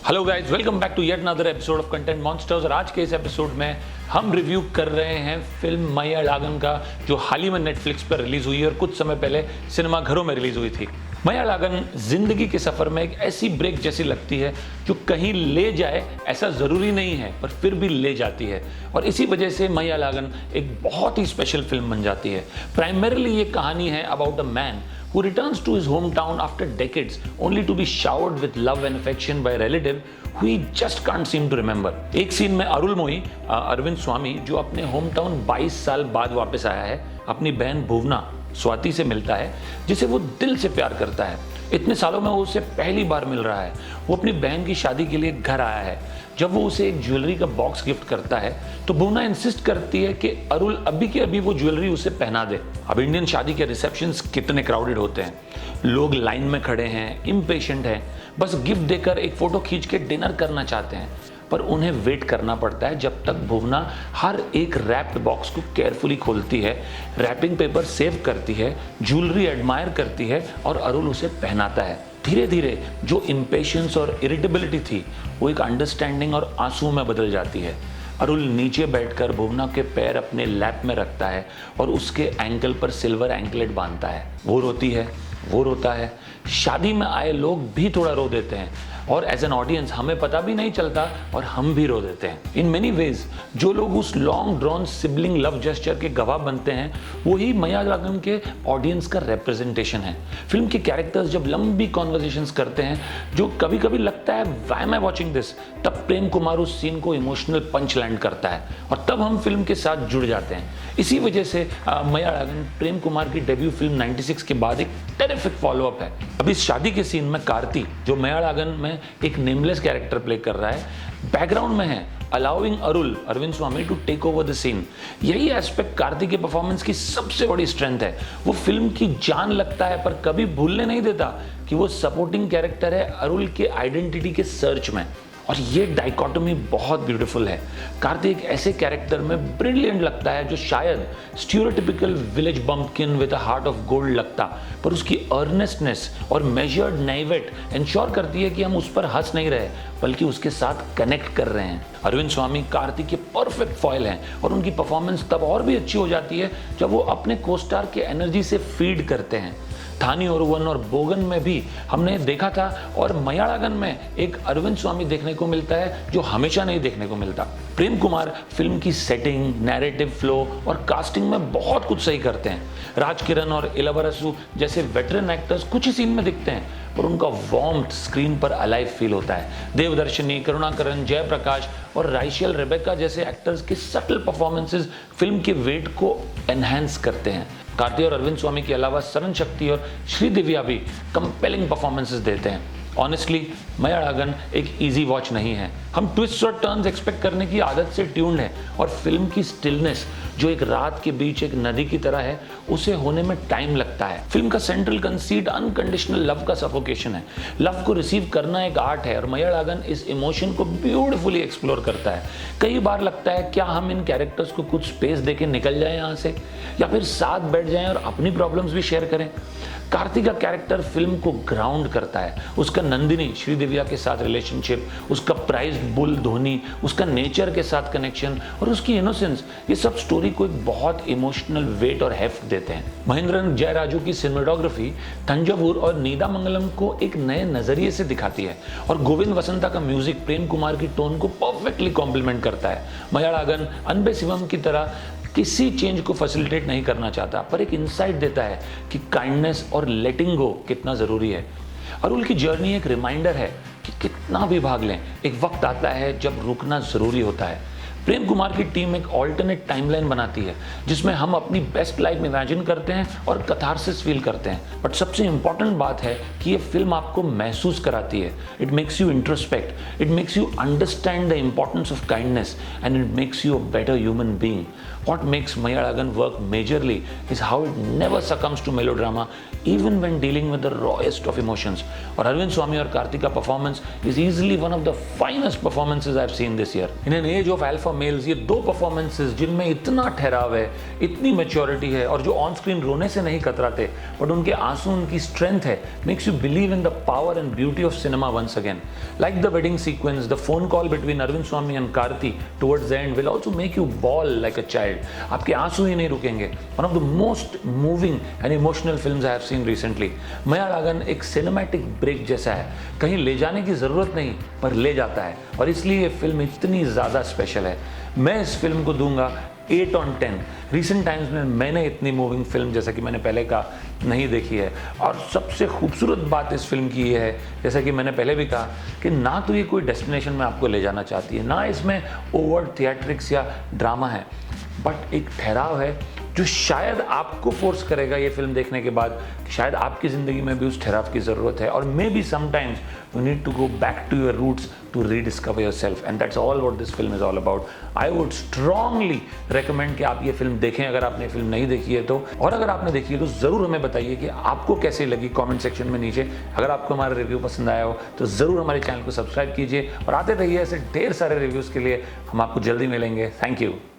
Hello guys, welcome back to yet another episode of content monsters. और आज के इस एपिसोड में हम रिव्यू कर रहे हैं फिल्म मलयालम का, जो हाल ही में नेटफ्लिक्स पर रिलीज हुई है और कुछ समय पहले सिनेमा घरों में रिलीज हुई थी। मलयालम जिंदगी के सफर में एक ऐसी ब्रेक जैसी लगती है जो कहीं ले जाए ऐसा जरूरी नहीं है, पर फिर भी ले जाती है। और इसी वजह से मलयालम एक बहुत ही स्पेशल फिल्म बन जाती है। प्राइमरीली ये कहानी है about a man who returns to his hometown after decades only to be showered with love and affection by a relative who he just can't seem to remember। एक scene में अरुलमोई अरविंद स्वामी, जो अपने होम टाउन 22 साल बाद वापस आया है, अपनी बहन भुवना स्वाति से मिलता है, जिसे वो दिल से प्यार करता है। इतने सालों में वो उसे पहली बार मिल रहा है। वो अपनी बहन की शादी के लिए घर आया है। जब वो उसे एक ज्वेलरी का बॉक्स गिफ्ट करता है तो भुवना इंसिस्ट करती है कि अरुल अभी के अभी वो ज्वेलरी उसे पहना दे। अब इंडियन शादी के रिसेप्शंस कितने क्राउडेड होते हैं, लोग लाइन में खड़े हैं, इम्पेशेंट हैं, बस गिफ्ट देकर एक फोटो खींच के डिनर करना चाहते हैं। पर उन्हें वेट करना पड़ता है जब तक भुवना हर एक रैप्ड बॉक्स को केयरफुली खोलती है, रैपिंग पेपर सेव करती है, ज्वेलरी एडमायर करती है और अरुल उसे पहनाता है। धीरे धीरे जो इम्पेशेंस और इरिटेबिलिटी थी वो एक अंडरस्टैंडिंग और आंसू में बदल जाती है। अरुल नीचे बैठकर भुवना के पैर अपने लैप में रखता है और उसके एंकल पर सिल्वर एंकलेट बांधता है। वो रोती है, वो रोता है। शादी में आए लोग भी थोड़ा रो देते हैं और एज एन ऑडियंस हमें पता भी नहीं चलता और हम भी रो देते हैं। इन मेनी वेज जो लोग उस long drawn sibling love gesture के गवाह बनते हैं वही मलयालम के ऑडियंस का रिप्रेजेंटेशन है। फिल्म के कैरेक्टर्स जब लंबी कॉन्वर्सेशंस करते हैं जो कभी कभी लगता है why am I watching this, तब प्रेम कुमार उस सीन को इमोशनल पंच लैंड करता है और तब हम फिल्म के साथ जुड़ जाते हैं। इसी वजह से मलयालम प्रेम कुमार की डेब्यू फिल्म 96 के बाद एक टेरिफिक फॉलोअप है। अब इस शादी के सीन में कार्ति, जो मलयालम में एक नेमलेस कैरेक्टर प्ले कर रहा है, बैकग्राउंड में है allowing Arvind Swami to take over the scene. यही एस्पेक्ट कार्ति के परफॉर्मेंस की सबसे बड़ी स्ट्रेंथ है। वो फिल्म की जान लगता है पर कभी भूलने नहीं देता कि वो सपोर्टिंग कैरेक्टर है अरुल के आइडेंटिटी के सर्च में। और ये डाइकोटोमी बहुत ब्यूटीफुल है। कार्ति एक ऐसे कैरेक्टर में ब्रिलियंट लगता है जो शायद stereotypical village bumpkin with a heart of gold लगता, पर उसकी अर्नेस्टनेस और मेजर्ड नैवेट इंश्योर करती है कि हम उस पर हंस नहीं रहे बल्कि उसके साथ कनेक्ट कर रहे हैं। अरविंद स्वामी कार्ति के परफेक्ट फॉयल हैं और उनकी परफॉर्मेंस तब और भी अच्छी हो जाती है जब वो अपने कोस्टार के एनर्जी से फीड करते हैं। थानी ओरुवन और बोगन में भी हमने देखा था और मलयालम में एक अरविंद स्वामी देखने को मिलता है जो हमेशा नहीं देखने को मिलता। प्रेम कुमार फिल्म की सेटिंग, नैरेटिव फ्लो और कास्टिंग में बहुत कुछ सही करते हैं। राज किरण और इलवरसु जैसे वेटरन एक्टर्स कुछ ही सीन में दिखते हैं पर उनका वार्मथ स्क्रीन पर अलाइव फील होता है। देवदर्शनी, करुणाकरण, जयप्रकाश और राइशल रेबेका जैसे एक्टर्स के सटल परफॉर्मेंसेस फिल्म के वेट को एनहांस करते हैं। कार्ति और अरविंद स्वामी के अलावा सरन शक्ति और श्रीदिव्या भी कंपेलिंग परफॉर्मेंसेस देते हैं। ऑनेस्टली मलयालम एक इजी वॉच नहीं है। हम ट्विस्ट और टर्न्स एक्सपेक्ट करने की आदत से ट्यून्ड है और फिल्म की स्टिलनेस जो एक रात के बीच एक नदी की तरह है, उसे होने में टाइम लगता है। फिल्म का सेंट्रल कंसीड अनकंडीशनल लव का सफोकेशन है। लव को रिसीव करना एक आर्ट है और मलयालम इस इमोशन को ब्यूटीफुली एक्सप्लोर करता है। कई बार लगता है क्या हम इन कैरेक्टर्स को कुछ स्पेस देके निकल जाएं यहाँ से, या फिर साथ बैठ जाएं और अपनी प्रॉब्लम्स भी शेयर करें। कार्ति का कैरेक्टर फिल्म को ग्राउंड करता है। उसका नंदिनी श्रीदिव्या के साथ रिलेशनशिप, उसका प्राइज्ड बुल धोनी, उसका नेचर के साथ कनेक्शन और उसकी इनोसेंस, ये सब स्टोरी को एक बहुत इमोशनल वेट और हेफ्ट देते हैं। महेंद्रन जयराजू की सिनेमेटोग्राफी तंजावुर और नीदामंगलम को एक नए नजरिए से दिखाती है और गोविंद वसंता का म्यूजिक प्रेम कुमार की टोन को परफेक्टली कॉम्प्लीमेंट करता है। मलयालम अनबे शिवम की तरह किसी चेंज को फैसिलिटेट नहीं करना चाहता पर एक इंसाइट देता है कि काइंडनेस और लेटिंग गो कितना ज़रूरी है। अरुल की जर्नी एक रिमाइंडर है कि कितना भी भाग लें, एक वक्त आता है जब रुकना ज़रूरी होता है। प्रेम कुमार की टीम एक ऑल्टरनेट टाइमलाइन बनाती है जिसमें हम अपनी बेस्ट लाइफ इमेजिन करते हैं और कैथारसिस फील करते हैं। बट सबसे इंपॉर्टेंट बात है कि ये फिल्म आपको महसूस कराती है। It makes you introspect, it makes you understand the importance of kindness and it makes you a better human being. What makes Maliyalam work majorly is how it never succumbs to melodrama even when dealing with the rawest of emotions. और अरविंद स्वामी और कार्तिक का performance is easily one of the finest performances I've seen this year. In an age of alpha males, ये दो performances जिनमें इतना ठहराव है, इतनी मैच्योरिटी है, और जो ऑन स्क्रीन रोने से नहीं कतराते बट उनके आंसू उनकी स्ट्रेंथ है, makes you believe in the power and beauty of cinema once again. Like the wedding sequence, the phone call between Arvind Swamy and Karthi towards the end will also make you bawl like a child. आपके आंसू ही नहीं रुकेंगे. One of the most moving and emotional films I have seen recently. Meiyazhagan एक cinematic break जैसा है, कहीं ले जाने की जरूरत नहीं पर ले जाता है, और इसलिए ये फिल्म इतनी ज़्यादा स्पेशल है. मैं इस फिल्म को दूंगा 8 on 10. रिसेंट टाइम्स में मैंने इतनी मूविंग फिल्म, जैसा कि मैंने पहले कहा, नहीं देखी है. और सबसे खूबसूरत बात इस फिल्म की ये है, जैसा कि मैंने पहले भी कहा, कि ना तो ये कोई डेस्टिनेशन में आपको ले जाना चाहती है, ना इसमें ओवर थिएट्रिक्स या ड्रामा है, बट एक ठहराव है जो शायद आपको फोर्स करेगा ये फिल्म देखने के बाद, शायद आपकी ज़िंदगी में भी उस ठहराव की ज़रूरत है. और maybe sometimes you need to go back to your roots to rediscover yourself, and that's all what this film is all about. I would strongly recommend कि आप ये फिल्म देखें अगर आपने फिल्म नहीं देखी है तो. और अगर आपने देखी है तो ज़रूर हमें बताइए कि आपको कैसे लगी कॉमेंट सेक्शन में नीचे. अगर आपको हमारा रिव्यू पसंद आया हो तो ज़रूर हमारे चैनल को सब्सक्राइब कीजिए और आते रहिए ऐसे ढेर सारे रिव्यूज़ के लिए. हम आपको जल्दी मिलेंगे. Thank you.